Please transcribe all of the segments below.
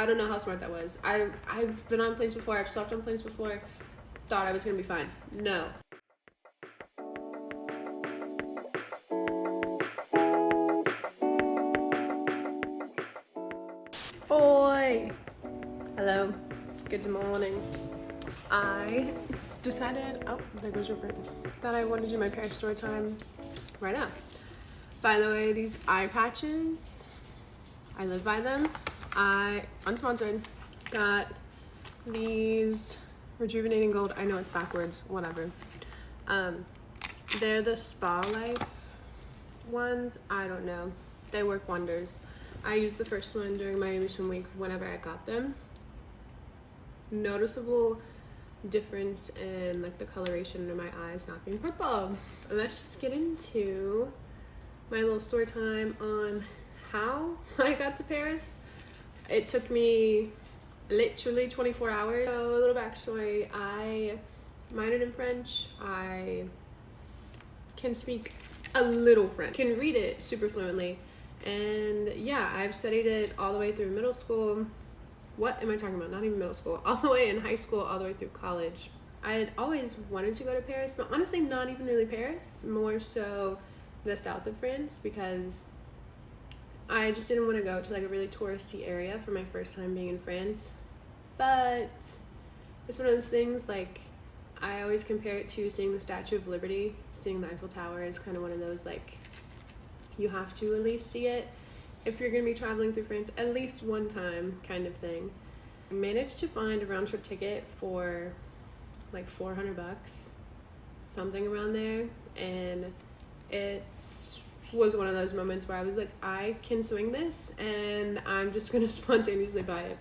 I don't know how smart that was. I've been on planes before. I've slept on planes before. Thought I was gonna be fine. No. Oi. Hello. Good morning. I decided, oh, there goes your brain, that I wanted to do my parent story time right now. By the way, these eye patches, I live by them. I, unsponsored, got these Rejuvenating Gold. I know it's backwards, whatever. They're the Spa Life ones. I don't know. They work wonders. I used the first one during Miami Swim Week whenever I got them. Noticeable difference in like the coloration of my eyes not being purple. Let's just get into my little story time on how I got to Paris. It took me literally 24 hours. So a little backstory, I minored in French. I can speak a little French, can read it super fluently, and yeah, I've studied it all the way through middle school. What am I talking about? Not even middle school. All the way in high school, all the way through college. I had always wanted to go to Paris, but honestly not even really Paris, more so the south of France, because I just didn't want to go to like a really touristy area for my first time being in France. But it's one of those things, like, I always compare it to seeing the Statue of Liberty. Seeing the Eiffel Tower is kind of one of those, like, you have to at least see it if you're going to be traveling through France at least one time kind of thing. I managed to find a round trip ticket for like $400, something around there, and it was one of those moments where I was like, I can swing this and I'm just going to spontaneously buy it.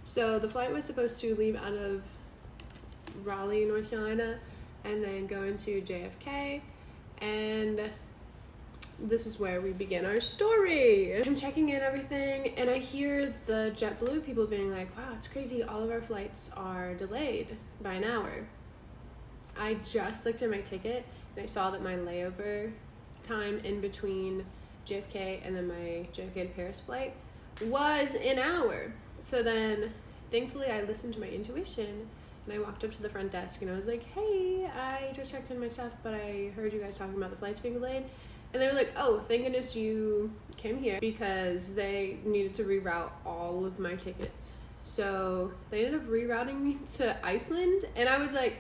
So the flight was supposed to leave out of Raleigh, North Carolina, and then go into JFK, and this is where we begin our story. I'm checking in everything, and I hear the JetBlue people being like, wow, it's crazy, all of our flights are delayed by an hour. I just looked at my ticket, and I saw that my layover time in between JFK and then my JFK to Paris flight was an hour. So then, thankfully, I listened to my intuition, and I walked up to the front desk, and I was like, hey, I just checked in my stuff, but I heard you guys talking about the flights being delayed. And they were like, oh, thank goodness you came here, because they needed to reroute all of my tickets. So they ended up rerouting me to Iceland, and I was like,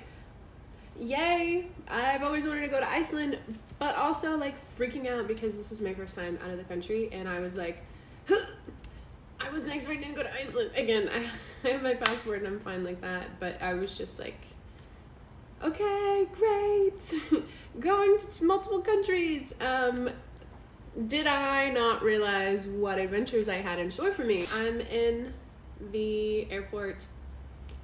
yay, I've always wanted to go to Iceland, but also like freaking out because this was my first time out of the country, and I was like, I wasn't expecting to go to Iceland. Again, I have my passport and I'm fine like that, but I was just like, okay, great, going to multiple countries. Did I not realize what adventures I had in store for me? I'm in the airport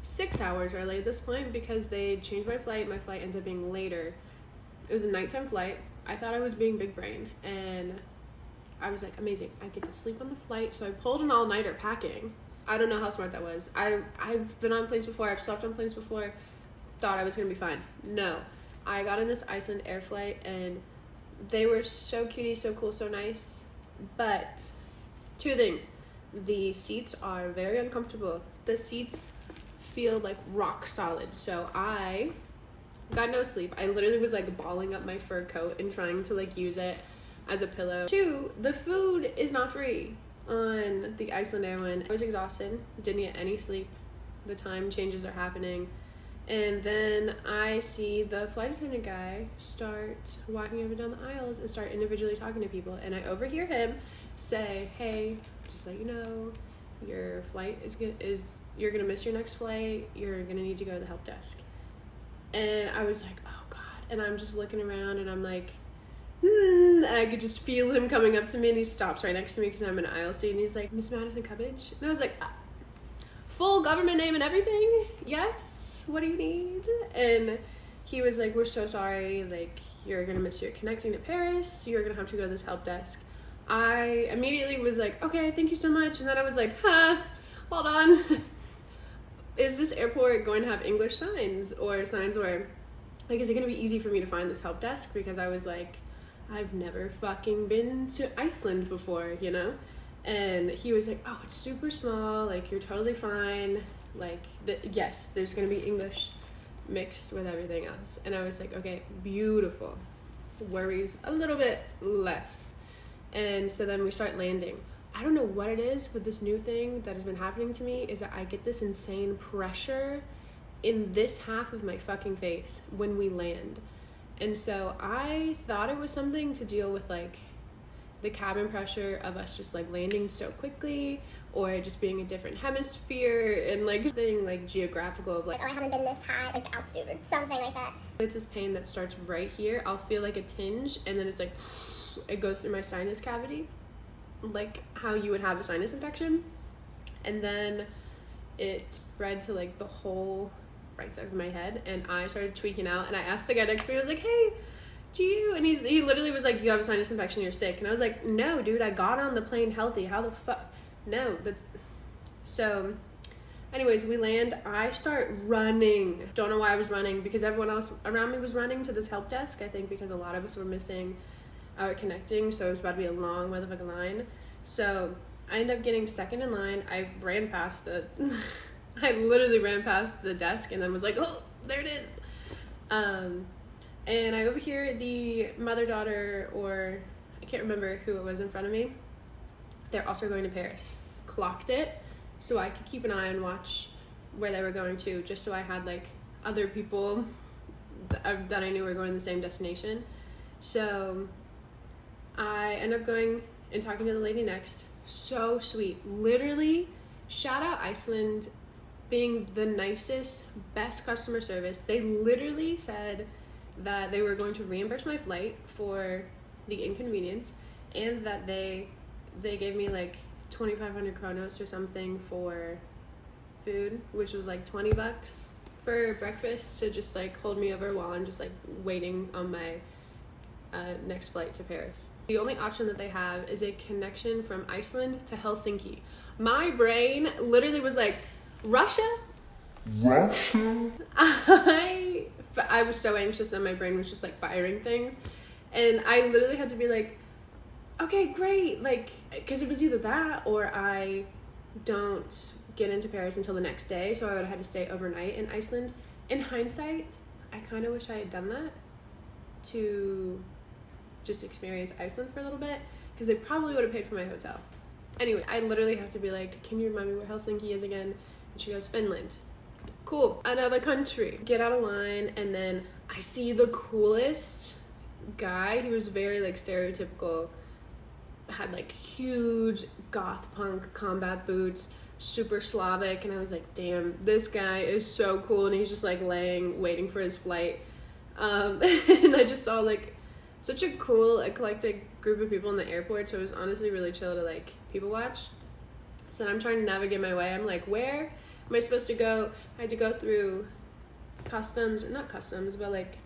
6 hours early at this point because they changed my flight. My flight ended up being later. It was a nighttime flight. I thought I was being big brain, and I was like, amazing, I get to sleep on the flight. So I pulled an all-nighter packing. I don't know how smart that was. I've been on planes before. I've slept on planes before. Thought I was gonna be fine. No. I got in this Iceland air flight, and they were so cutie, so cool, so nice. But two things. The seats are very uncomfortable. The seats feel like rock solid. So I got no sleep. I literally was like balling up my fur coat and trying to like use it as a pillow. Two, the food is not free on the Iceland Air one. I was exhausted, didn't get any sleep. The time changes are happening. And then I see the flight attendant guy start walking up and down the aisles and start individually talking to people. And I overhear him say, hey, just let you know, your flight you're gonna miss your next flight. You're gonna need to go to the help desk. And I was like, oh God. And I'm just looking around and I'm like, I could just feel him coming up to me, and he stops right next to me because I'm in an aisle seat, and he's like, Miss Madison Cubbage? And I was like, full government name and everything? Yes, what do you need? And he was like, we're so sorry, like, you're gonna miss your connecting to Paris, you're gonna have to go to this help desk. I immediately was like, okay, thank you so much. And then I was like, hold on. Is this airport going to have English signs, or signs where, like, is it gonna be easy for me to find this help desk? Because I was like, I've never fucking been to Iceland before, you know? And he was like, oh, it's super small, like you're totally fine, like yes, there's gonna be English mixed with everything else. And I was like, okay, beautiful, worries a little bit less. And so then we start landing. I don't know what it is with this new thing that has been happening to me, is that I get this insane pressure in this half of my fucking face when we land. And so I thought it was something to deal with like the cabin pressure of us just like landing so quickly, or just being a different hemisphere, and like thing like geographical of like, oh, I haven't been this high, like the altitude or something like that. It's this pain that starts right here. I'll feel like a tinge, and then it's like it goes through my sinus cavity, like how you would have a sinus infection, and then it spread to like the whole right side of my head, and I started tweaking out. And I asked the guy next to me, I was like, hey, do you, and he literally was like, you have a sinus infection, you're sick. And I was like, no dude, I got on the plane healthy, how the fuck, no, that's. So anyways, we land, I start running, don't know why I was running, because everyone else around me was running to this help desk, I think because a lot of us were missing our connecting, so it was about to be a long motherfucking line. So I ended up getting second in line. I ran past the I literally ran past the desk and then was like, oh, there it is. And I overhear the mother-daughter, or I can't remember who it was in front of me. They're also going to Paris. Clocked it so I could keep an eye and watch where they were going to, just so I had like other people that I knew were going to the same destination. So I ended up going and talking to the lady next. So sweet. Literally, shout out Iceland, being the nicest, best customer service. They literally said that they were going to reimburse my flight for the inconvenience, and that they gave me like 2,500 kronos or something for food, which was like $20 for breakfast, to just like hold me over while I'm just like waiting on my next flight to Paris. The only option that they have is a connection from Iceland to Helsinki. My brain literally was like, Russia? I was so anxious that my brain was just like firing things, and I literally had to be like, okay, great, like, because it was either that or I don't get into Paris until the next day, so I would have had to stay overnight in Iceland. In hindsight, I kind of wish I had done that to just experience Iceland for a little bit, because they probably would have paid for my hotel. Anyway, I literally have to be like, can you remind me where Helsinki is again? And she goes, Finland. Cool, another country. Get out of line, and then I see the coolest guy. He was very like stereotypical, had like huge goth punk combat boots, super Slavic, and I was like, damn, this guy is so cool. And he's just like laying, waiting for his flight. And I just saw like such a cool, eclectic group of people in the airport, so it was honestly really chill to like people watch. So I'm trying to navigate my way. I'm like, where am I supposed to go? I had to go through customs, not customs, but like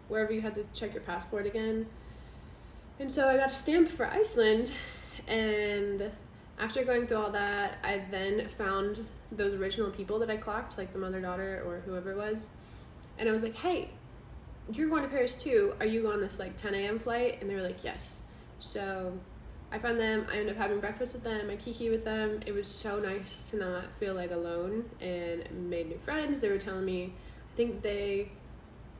wherever you had to check your passport again. And so I got a stamp for Iceland, and after going through all that, I then found those original people that I clocked, like the mother-daughter or whoever it was, and I was like, hey, you're going to Paris too, are you on this like 10 a.m. flight? And they were like, yes. So I found them, I ended up having breakfast with them, I kiki with them. It was so nice to not feel like alone, and made new friends. They were telling me, I think they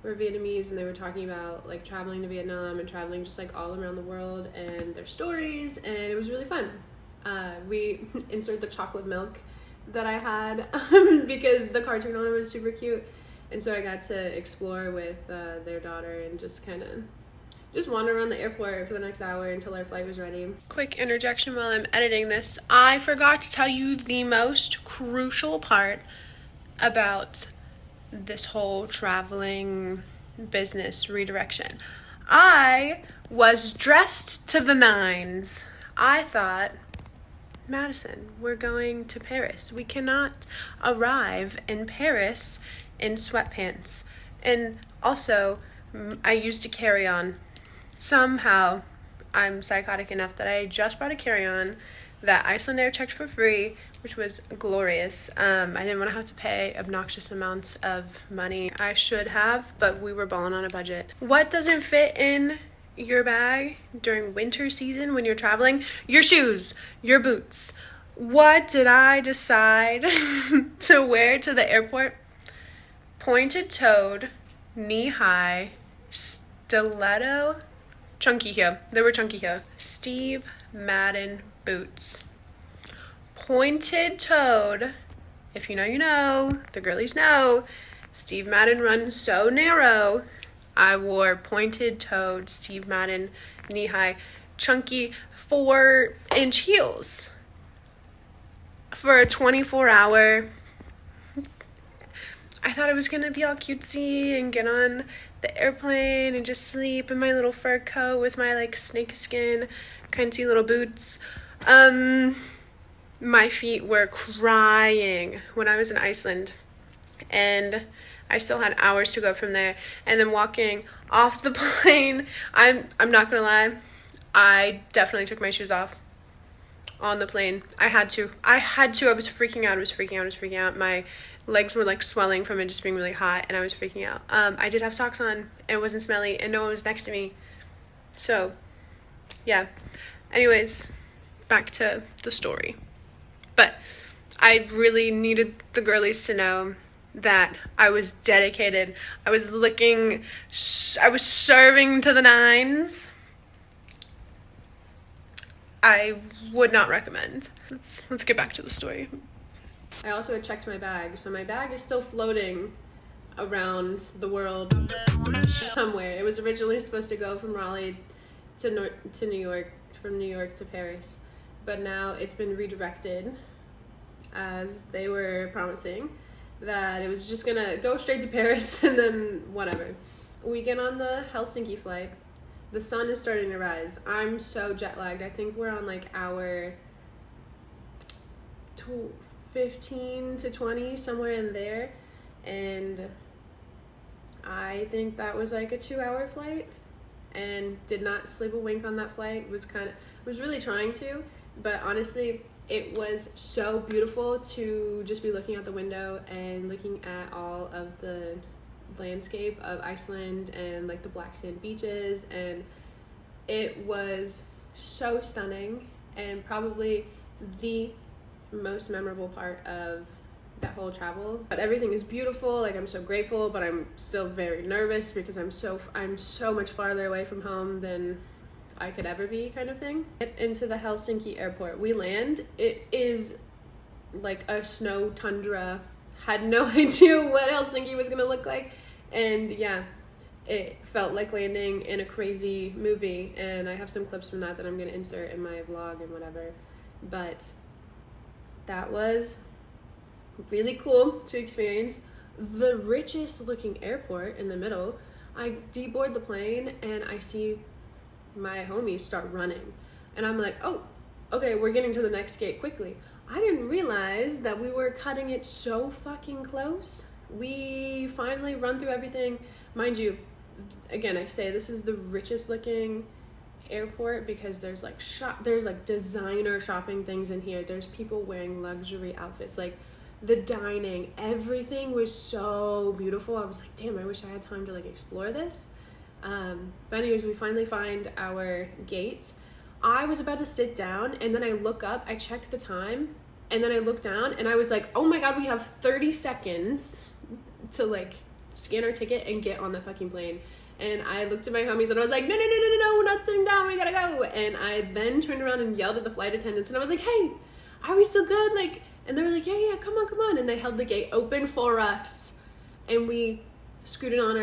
were Vietnamese, and they were talking about like traveling to Vietnam and traveling just like all around the world and their stories, and it was really fun. We inserted the chocolate milk that I had because the cartoon owner was super cute, and so I got to explore with their daughter and just kind of just wander around the airport for the next hour until our flight was ready. Quick interjection while I'm editing this. I forgot to tell you the most crucial part about this whole traveling business redirection. I was dressed to the nines. I thought, Madison, we're going to Paris. We cannot arrive in Paris in sweatpants. And also, I used a carry-on. Somehow, I'm psychotic enough that I just bought a carry-on that Iceland Air checked for free, which was glorious. I didn't want to have to pay obnoxious amounts of money. I should have, but we were balling on a budget. What doesn't fit in your bag during winter season when you're traveling? Your shoes, your boots. What did I decide to wear to the airport? Pointed-toed, knee-high, stiletto, chunky heel. They were chunky heel. Steve Madden boots. Pointed-toed. If you know, you know. The girlies know. Steve Madden runs so narrow. I wore pointed-toed Steve Madden knee-high, chunky 4-inch heels for a 24-hour. I thought it was going to be all cutesy and get on the airplane and just sleep in my little fur coat with my like snakeskin cunty little boots. My feet were crying when I was in Iceland, and I still had hours to go from there. And then walking off the plane, I'm not gonna lie, I definitely took my shoes off on the plane. I had to. I was freaking out. My legs were like swelling from it just being really hot, and I was freaking out. I did have socks on, and it wasn't smelly, and no one was next to me. So, yeah. Anyways, back to the story. But I really needed the girlies to know that I was dedicated. I was serving to the nines. I would not recommend. Let's get back to the story. I also had checked my bag, so my bag is still floating around the world somewhere. It was originally supposed to go from Raleigh to New York, from New York to Paris, but now it's been redirected, as they were promising, that it was just gonna go straight to Paris and then whatever. We get on the Helsinki flight. The sun is starting to rise. I'm so jet lagged. I think we're on like hour 15 to 20, somewhere in there. And I think that was like a 2-hour flight, and did not sleep a wink on that flight. Was really trying to, but honestly, it was so beautiful to just be looking out the window and looking at all of the landscape of Iceland and like the black sand beaches, and it was so stunning, and probably the most memorable part of that whole travel. But everything is beautiful. Like, I'm so grateful, but I'm still very nervous because I'm so much farther away from home than I could ever be, kind of thing. Get into the Helsinki airport. We land. It is like a snow tundra. Had no idea what Helsinki was gonna look like, and yeah, it felt like landing in a crazy movie. And I have some clips from that I'm gonna insert in my vlog and whatever. But that was really cool to experience. The richest looking airport in the middle. I deboard the plane and I see my homies start running, and I'm like, oh, okay, we're getting to the next gate quickly. I didn't realize that we were cutting it so fucking close. We finally run through everything. Mind you, again, I say this is the richest looking airport because there's like designer shopping things in here. There's people wearing luxury outfits, like the dining, everything was so beautiful. I was like, damn, I wish I had time to like explore this. But anyways, we finally find our gates. I was about to sit down, and then I look up, I check the time, and then I look down, and I was like, oh my god, we have 30 seconds to like scan our ticket and get on the fucking plane. And I looked at my homies and I was like, no, we're not sitting down, we gotta go. And I then turned around and yelled at the flight attendants, and I was like, hey, are we still good? Like, and they were like, yeah, come on. And they held the gate open for us, and we scooted on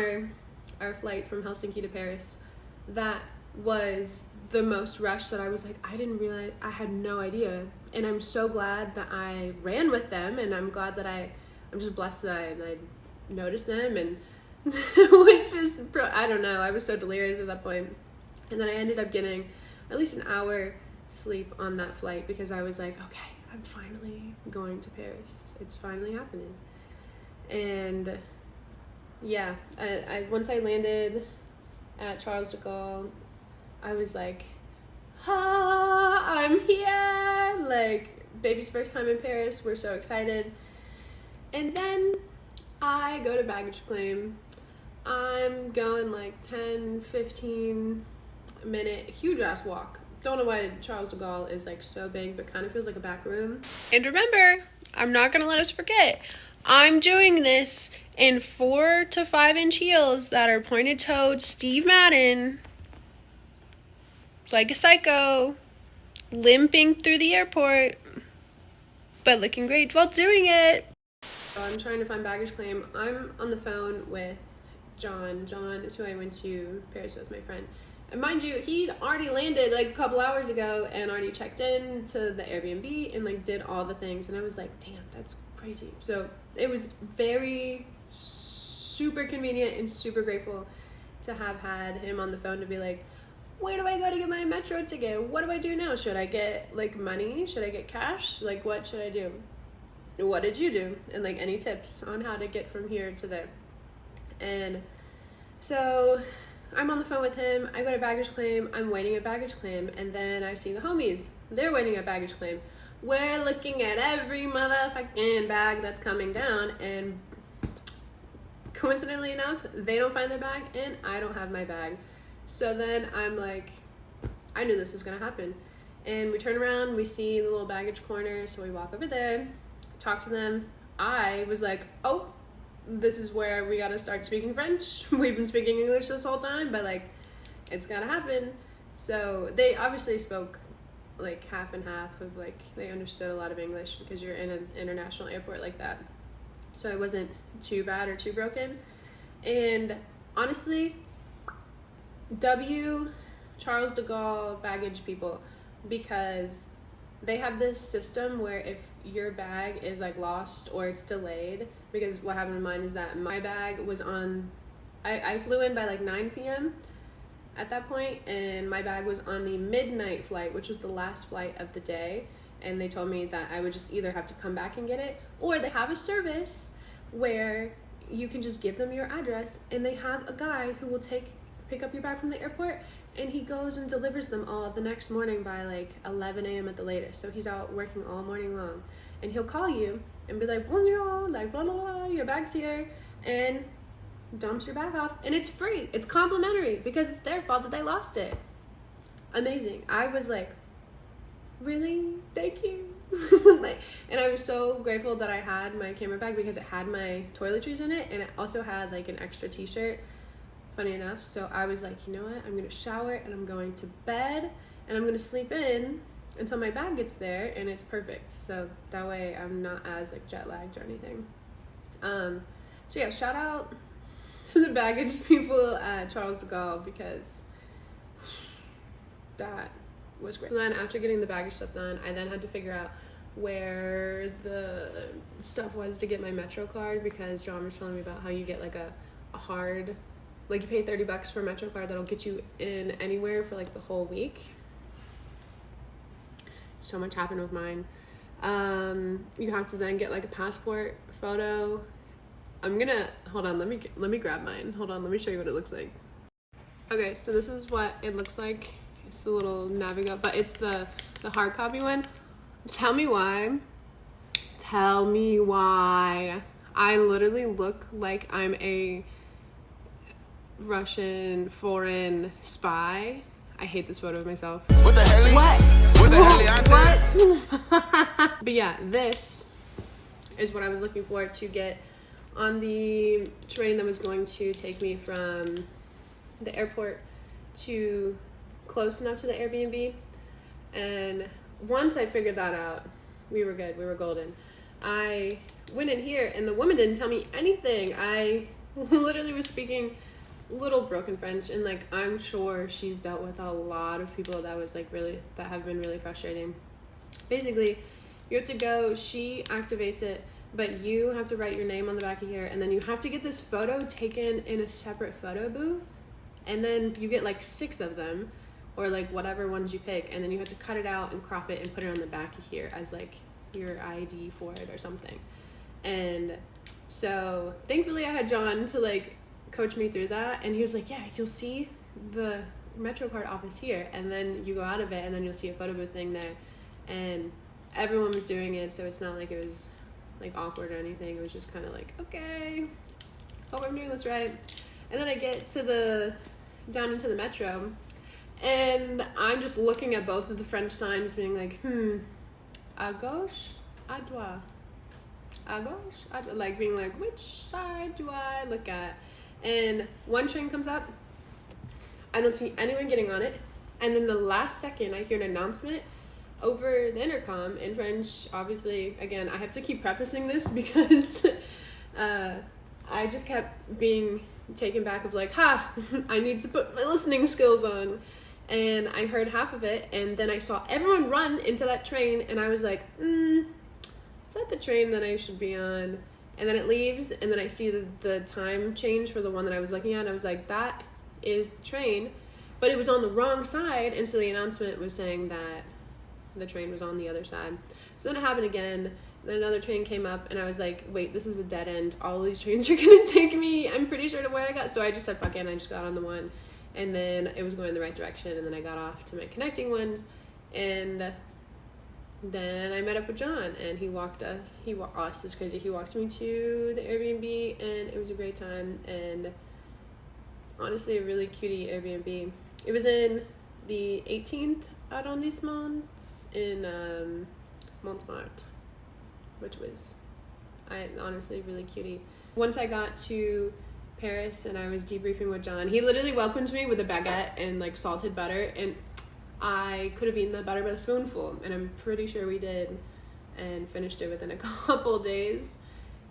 our flight from Helsinki to Paris. That was the most rushed that I was like, I didn't realize, I had no idea. And I'm so glad that I ran with them, and I'm glad that I'm just blessed that I noticed them, and which is, I don't know, I was so delirious at that point. And then I ended up getting at least an hour sleep on that flight because I was like, okay, I'm finally going to Paris. It's finally happening. And yeah, I once I landed at Charles de Gaulle, I was like, I'm here! Like, baby's first time in Paris, we're so excited. And then I go to baggage claim. I'm going like 10, 15 minute, huge ass walk. Don't know why Charles de Gaulle is like so big, but kind of feels like a back room. And remember, I'm not gonna let us forget, I'm doing this in 4 to 5 inch heels that are pointed toed Steve Madden, like a psycho, limping through the airport, but looking great while doing it. So I'm trying to find baggage claim. I'm on the phone with John. John is who I went to Paris with, my friend. And mind you, he'd already landed like a couple hours ago and already checked in to the Airbnb and like did all the things. And I was like, damn, that's crazy. So it was very super convenient and super grateful to have had him on the phone to be like, where do I go to get my metro ticket? What do I do now? Should I get like money? Should I get cash? Like, what should I do? What did you do? And like any tips on how to get from here to there. And so I'm on the phone with him. I go to baggage claim. I'm waiting at baggage claim. And then I see the homies. They're waiting at baggage claim. We're looking at every motherfucking bag that's coming down. And coincidentally enough, they don't find their bag and I don't have my bag. So then I'm like, I knew this was going to happen. And we turn around. We see the little baggage corner. So we walk over there, talk to them. I was like, oh, this is where we gotta start speaking French. We've been speaking English this whole time, but like, it's gotta happen. So they obviously spoke like half and half of like, they understood a lot of English because you're in an international airport like that. So it wasn't too bad or too broken. And honestly, Charles de Gaulle baggage people, because they have this system where if your bag is like lost or it's delayed, because what happened in mine is that my bag was on, I flew in by like 9 p.m. at that point, and my bag was on the midnight flight, which was the last flight of the day. And they told me that I would just either have to come back and get it, or they have a service where you can just give them your address and they have a guy who will pick up your bag from the airport, and he goes and delivers them all the next morning by like 11 a.m. at the latest. So he's out working all morning long, and he'll call you and be like, bonjour, like blah blah blah, your bag's here, and dumps your bag off, and it's free. It's complimentary because it's their fault that they lost it. Amazing. I was like, really? Thank you. Like, and I was so grateful that I had my camera bag because it had my toiletries in it, and it also had like an extra t-shirt, funny enough. So I was like, you know what, I'm gonna shower and I'm going to bed and I'm gonna sleep in until my bag gets there, and it's perfect. So that way I'm not as like jet lagged or anything. So yeah, shout out to the baggage people at Charles de Gaulle, because that was great. So then after getting the baggage stuff done, I then had to figure out where the stuff was to get my Metro card, because John was telling me about how you get like a hard, like you pay $30 for a Metro card that'll get you in anywhere for like the whole week. So much happened with mine. You have to then get like a passport photo. Hold on, let me grab mine. Hold on, let me show you what it looks like. Okay, so this is what it looks like. It's the little Navigo, but it's the hard copy one. Tell me why I literally look like I'm a Russian foreign spy. I hate this photo of myself. What the hell? What? But yeah, this is what I was looking for to get on the train that was going to take me from the airport to close enough to the Airbnb. And once I figured that out, we were good. We were golden. I went in here and the woman didn't tell me anything. I literally was speaking little broken French, and like I'm sure she's dealt with a lot of people that have been really frustrating. Basically, you have to go, she activates it, but you have to write your name on the back of here, and then you have to get this photo taken in a separate photo booth, and then you get like 6 of them, or like whatever ones you pick, and then you have to cut it out and crop it and put it on the back of here as like your ID for it or something. And so thankfully I had John to like coach me through that, and he was like, yeah, you'll see the Metro card office here, and then you go out of it and then you'll see a photo booth thing there. And everyone was doing it, so it's not like it was like awkward or anything. It was just kind of like, okay, hope I'm doing this right. And then I get to down into the Metro, And I'm just looking at both of the French signs being like, à gauche, à droite. À gauche, à droite. Like being like, which side do I look at? And one train comes up. I don't see anyone getting on it. And then the last second, I hear an announcement over the intercom in French. Obviously, again, I have to keep prefacing this because I just kept being taken back of like, I need to put my listening skills on. And I heard half of it, and then I saw everyone run into that train, and I was like, is that the train that I should be on? And then it leaves, and then I see the time change for the one that I was looking at, and I was like, that is the train. But it was on the wrong side, and so the announcement was saying that the train was on the other side. So then it happened again. Then another train came up, and I was like, wait, this is a dead end. All of these trains are going to take me, I'm pretty sure, to where I got. So I just said, fuck it, and I just got on the one. And then it was going in the right direction, and then I got off to my connecting ones. And then I met up with John, and he walked is crazy. He walked me to the Airbnb, and it was a great time. And honestly, a really cutie Airbnb. It was in the 18th arrondissement in Montmartre, which was honestly really cutie. Once I got to Paris and I was debriefing with John, he literally welcomed me with a baguette and like salted butter, and I could have eaten that butter by the spoonful, and I'm pretty sure we did, and finished it within a couple days.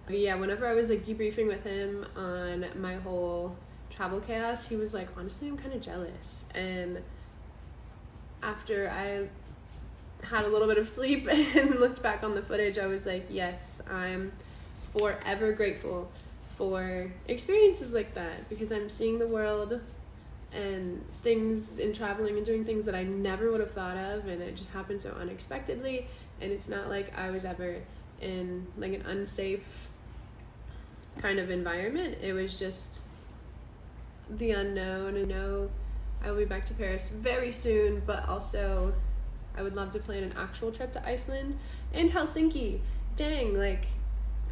But yeah, whenever I was like debriefing with him on my whole travel chaos, he was like, honestly, I'm kind of jealous. And after I had a little bit of sleep and looked back on the footage, I was like, yes, I'm forever grateful for experiences like that, because I'm seeing the world and things in traveling and doing things that I never would have thought of, and it just happened so unexpectedly. And it's not like I was ever in like an unsafe kind of environment. It was just the unknown. And I will be back to Paris very soon, but also I would love to plan an actual trip to Iceland and Helsinki. Dang, like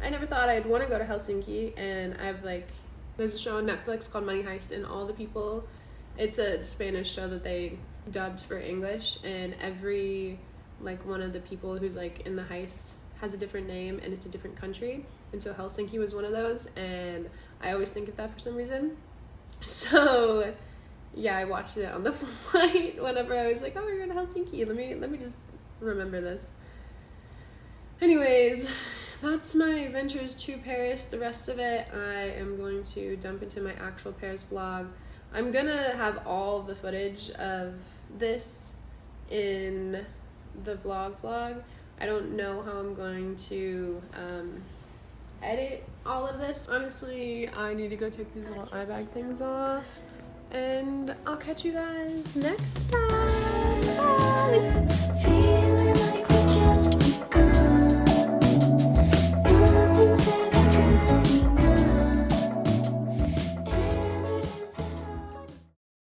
I never thought I'd want to go to Helsinki, and there's a show on Netflix called Money Heist, and all the people, it's a Spanish show that they dubbed for English, and every like one of the people who's like in the heist has a different name, and it's a different country, and so Helsinki was one of those, and I always think of that for some reason. So yeah, I watched it on the flight whenever I was like, oh, we're going to Helsinki, let me just remember this. Anyways, that's my adventures to Paris. The rest of it I am going to dump into my actual Paris vlog. I'm gonna have all the footage of this in the vlog. I don't know how I'm going to edit all of this. Honestly, I need to go take these little eye bag things off, and I'll catch you guys next time. Bye!